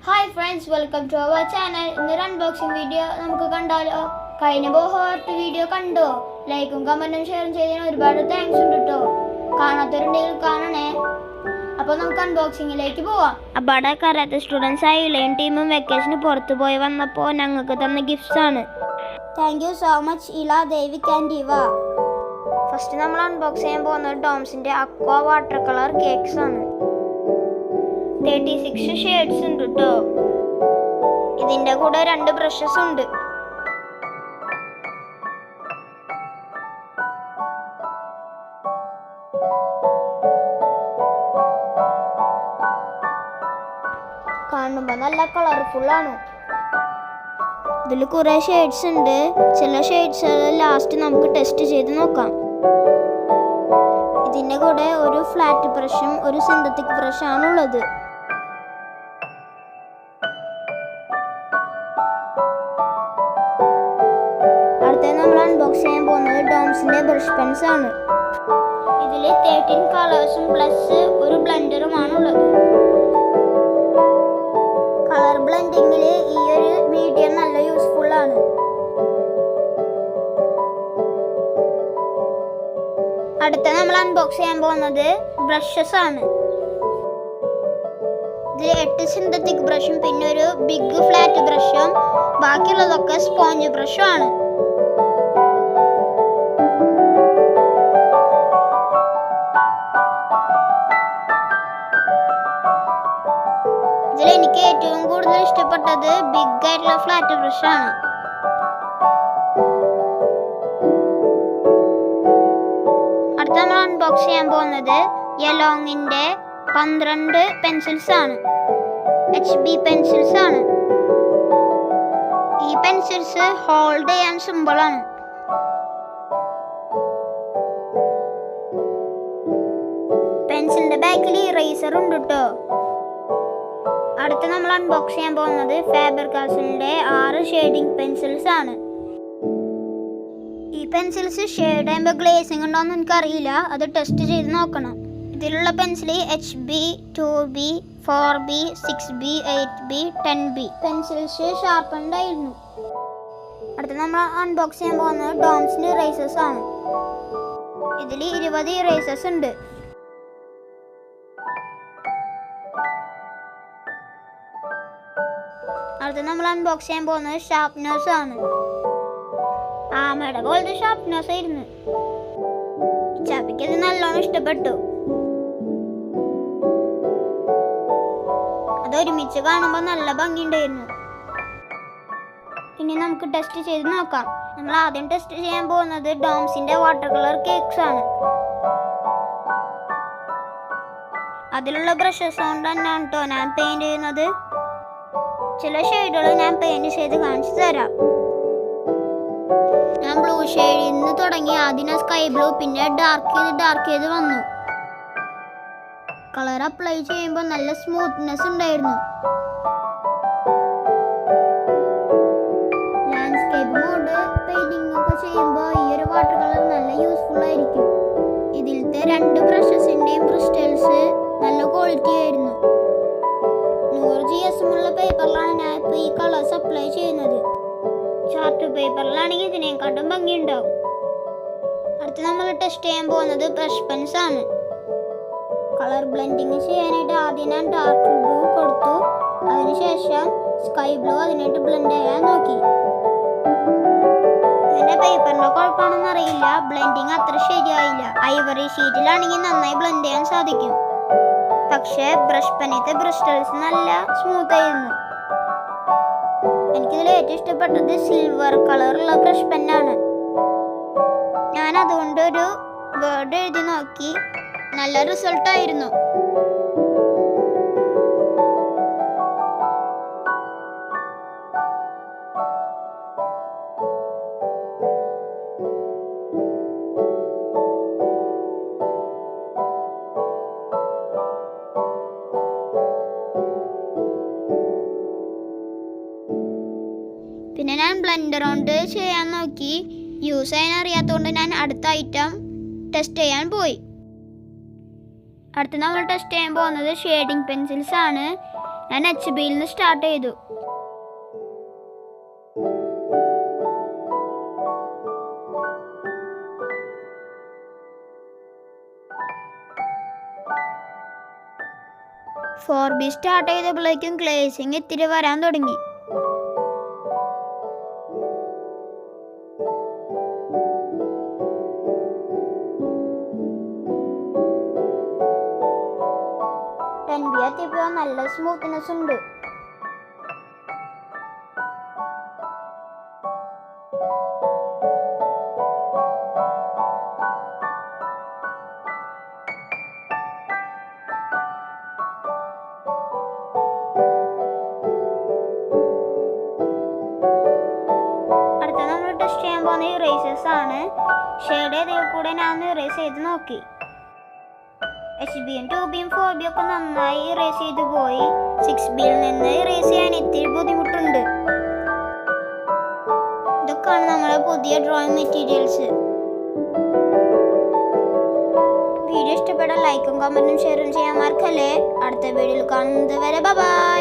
Hi friends, welcome to our channel. ഇന്നൊരു unboxing video നമുക്ക് കണ്ടാലോ. കഴിഞ്ഞ ബോഹോർട്ട് വീഡിയോ കണ്ടോ? ലൈക്കും കമന്റും ഷെയറും ചെയ്തതിന് ഒരുപാട് താങ്ക്സ് ഉണ്ട് കേട്ടോ. കാണാത്തവരുണ്ടെങ്കിൽ കാണണേ. അപ്പോൾ നമുക്ക് അൺബോക്സിംഗിലേക്ക് പോവാം. അവിടെ കരാത്തെ സ്റ്റുഡൻസ് ആയി ഇളയും ടീമും വെക്കേഷന് പുറത്തു പോയി വന്നപ്പോൾ ഞങ്ങൾക്ക് തന്ന ഗിഫ്റ്റ്സ് ആണ്. താങ്ക് യു സോ മച്ച് ഇല, ദേവിക് ആൻഡ് ഇവ. ഫസ്റ്റ് നമ്മൾ അൺബോക്സ് ചെയ്യാൻ പോകുന്നത് ഡോംസിന്റെ അക്വാ വാട്ടർ കളർ കേക്ക്സ് ആണ്. 36 ഷെയ്ഡ്സ് ഉണ്ട് കേട്ടോ. ഇതിന്റെ കൂടെ 2 ബ്രഷസ് ഉണ്ട്. കാണുമ്പോ നല്ല കളർഫുൾ ആണ്. ഇതിൽ കുറെ ഷെയ്ഡ്സ് ഉണ്ട്. ചില ഷെയ്ഡ്സ് ലാസ്റ്റ് നമുക്ക് ടെസ്റ്റ് ചെയ്ത് നോക്കാം. ഇതിന്റെ കൂടെ ഒരു ഫ്ലാറ്റ് ബ്രഷും ഒരു സിന്തറ്റിക് ബ്രഷാണ് ഉള്ളത്. നമ്മൾ അൺബോക്സ് ചെയ്യാൻ പോകുന്നത് ഡോംസിന്റെ ബ്രഷ് പെൻസ് ആണ്. ഇതിൽ 13 കളേഴ്സും പ്ലസ് ഒരു ബ്ലെൻഡറുമാണ് ഉള്ളത്. കളർ ബ്ലെൻഡിങ്ങിൽ ഈ ഒരു മീഡിയം നല്ല യൂസ്ഫുൾ ആണ്. അടുത്ത നമ്മൾ അൺബോക്സ് ചെയ്യാൻ പോകുന്നത് ബ്രഷസ് ആണ്. ഇതിൽ 8 സിന്തറ്റിക് ബ്രഷും പിന്നെ ഒരു ബിഗ് ഫ്ലാറ്റ് ബ്രഷും ബാക്കിയുള്ളതൊക്കെ സ്പോഞ്ച് ബ്രഷും ആണ്. എനിക്ക് ഏറ്റവും കൂടുതൽ ഇഷ്ടപ്പെട്ടത് ബിഗ് ആയിട്ടുള്ള ഫ്ലാറ്റ് ബ്രഷ് ആണ്. അടുത്ത നമ്മൾ അൺബോക്സ് ചെയ്യാൻ പോകുന്നത് യെലോങ്ങിന്റെ 12 പെൻസിൽസ് ആണ്. HB പെൻസിൽസ് ആണ്. ഈ പെൻസിൽസ് ഹോൾഡ് ചെയ്യാൻ സിമ്പിൾ ആണ്. പെൻസിലിന്റെ ബാക്കിൽ ഇറേസർ ഉണ്ട് കേട്ടോ. അടുത്ത നമ്മൾ അൺബോക്സ് ചെയ്യാൻ പോകുന്നത് ഫാബർ കാസ്റ്റലിന്റെ 6 ഷെയ്ഡിംഗ് പെൻസിൽസ് ആണ്. ഈ പെൻസിൽസ് ഷെയ്ഡ് ചെയ്യുമ്പോൾ ഗ്ലേസിംഗ് ഉണ്ടോയെന്ന് എനിക്കറിയില്ല. അത് ടെസ്റ്റ് ചെയ്ത് നോക്കണം. ഇതിലുള്ള pencil HB, 2B, 4B, 6B, 8B, 10B pencils sharpened ആയിരുന്നു. അടുത്ത നമ്മൾ അൺബോക്സ് ചെയ്യാൻ പോകുന്നത് ഡോംസിന്റെ ഇറേസേഴ്സ് ആണ്. ഇതിൽ 20 ഇറേസേഴ്സ് ഉണ്ട്. അടുത്ത നമ്മൾ അൺബോക്സ് ചെയ്യാൻ പോകുന്നത് ഷാർപ്നേഴ്സ് ആണ്. ആമയുടെ പോലത്തെ ഷാർപ്നേഴ്സ് ആയിരുന്നു. ചാപ്പിക്ക് ഇത് നല്ലോണം ഇഷ്ടപ്പെട്ടു. അത് ഒരുമിച്ച് കാണുമ്പോൾ നല്ല ഭംഗിയുണ്ടായിരുന്നു. ഇനി നമുക്ക് ടെസ്റ്റ് ചെയ്ത് നോക്കാം. നമ്മൾ ആദ്യം ടെസ്റ്റ് ചെയ്യാൻ പോകുന്നത് ഡോംസിന്റെ വാട്ടർ കളർ കേക്ക്സ് ആണ്. അതിലുള്ള ബ്രഷസ് കൊണ്ട് തന്നെയാണ് കേട്ടോ ഞാൻ പെയിന്റ് ചെയ്യുന്നത്. ചില ഷെയ്ഡുകൾ ഞാൻ പെയിന്റ് ചെയ്ത് കാണിച്ചു തരാം. ഞാൻ ബ്ലൂ ഷെയ്ഡിൽ നിന്ന് തുടങ്ങി. ആദ്യം സ്കൈ ബ്ലൂ, പിന്നെ ഡാർക്ക് ചെയ്ത് വന്നു. കളർ അപ്ലൈ ചെയ്യുമ്പോൾ നല്ല സ്മൂത്ത്നെസ് ഉണ്ടായിരുന്നു. ലാൻഡ്സ്കേപ്പ് മോഡ് പെയിന്റിംഗ് ഒക്കെ ചെയ്യുമ്പോൾ ഈ ഒരു വാട്ടർ കളർ നല്ല യൂസ്ഫുൾ ആയിരിക്കും. ഇതിലത്തെ 2 ബ്രഷസിന്റെയും ക്രിസ്റ്റൽസ് നല്ല ക്വാളിറ്റി ആയിരുന്നു. 100 GS ഉള്ള പേപ്പറിലാണ് ഞാൻ ഇപ്പോൾ ഈ കളേഴ്സ് അപ്ലൈ ചെയ്യുന്നത്. ചാർട്ട് പേപ്പറിലാണെങ്കിൽ ഇതിനേക്കാട്ടും ഭംഗിയുണ്ടാവും. അടുത്ത് നമ്മൾ ടെസ്റ്റ് ചെയ്യാൻ പോകുന്നത് ബ്രഷ് പെൻസ് ആണ്. കളർ ബ്ലെൻഡിങ് ചെയ്യാനായിട്ട് ആദ്യം ഞാൻ ഡാർക്ക് ബ്ലൂ കൊടുത്തു. അതിനുശേഷം സ്കൈ ബ്ലൂ അതിനായിട്ട് ബ്ലെൻഡ് ചെയ്യാൻ നോക്കി. ഇതിന്റെ പേപ്പറിന്റെ കുഴപ്പമാണെന്ന് അറിയില്ല, ബ്ലെൻഡിങ് അത്ര ശരിയായില്ല. ഐവറി ഷീറ്റിലാണെങ്കിൽ നന്നായി ബ്ലെൻഡ് ചെയ്യാൻ സാധിക്കും. പക്ഷേ ബ്രഷ് പെന്നിത്തെ ബ്രിസ്റ്റൽസ് നല്ല സ്മൂത്ത് ആയിരുന്നു. എനിക്കിതിൽ ഏറ്റവും ഇഷ്ടപ്പെട്ടത് സിൽവർ കളറുള്ള ബ്രഷ് പെന്നാണ്. ഞാൻ അതുകൊണ്ട് ഒരു വേർഡ് എഴുതി നോക്കി. നല്ല റിസൾട്ട് ആയിരുന്നു. പിന്നെ ഞാൻ ബ്ലെൻഡർ കൊണ്ട് ചെയ്യാൻ നോക്കി. യൂസ് ചെയ്യാൻ അറിയാത്തതുകൊണ്ട് ഞാൻ അടുത്ത ഐറ്റം ടെസ്റ്റ് ചെയ്യാൻ പോയി. അടുത്ത നമ്മൾ ടെസ്റ്റ് ചെയ്യാൻ പോകുന്നത് ഷെയ്ഡിങ് പെൻസിൽസ് ആണ്. ഞാൻ HBയിൽ നിന്ന് സ്റ്റാർട്ട് ചെയ്തു. ഫോർ ബി സ്റ്റാർട്ട് ചെയ്തപ്പോഴേക്കും ഗ്ലേസിങ് ഇത്തിരി വരാൻ തുടങ്ങി. എത്തിയപ്പോൾ നല്ല സ്മൂത്ത്നെസ് ഉണ്ട്. അടുത്ത നമ്മൾ ടെസ്റ്റ് ചെയ്യാൻ പോകുന്ന ഇറേസേഴ്സ് ആണ്. ഷെയ്ഡ് ഇതിൽ കൂടെ ഞാൻ ഇറേസ് ചെയ്ത് നോക്കി. HBയും 2Bയും 4B ഒക്കെ നന്നായി ഇറേസ് ചെയ്തു പോയി. 6Bയിൽ നിന്ന് ഇറേസ് ചെയ്യാൻ ഇത്തിരി ബുദ്ധിമുട്ടുണ്ട്. ഇതൊക്കെയാണ് നമ്മുടെ പുതിയ ഡ്രോയിങ് മെറ്റീരിയൽസ്. വീഡിയോ ഇഷ്ടപ്പെട്ടാൽ ലൈക്കും കമന്റും ഷെയറും ചെയ്യാൻ മറക്കല്ലേ. അടുത്ത വീഡിയോയിൽ കാണുന്നത് വരെ ബൈ.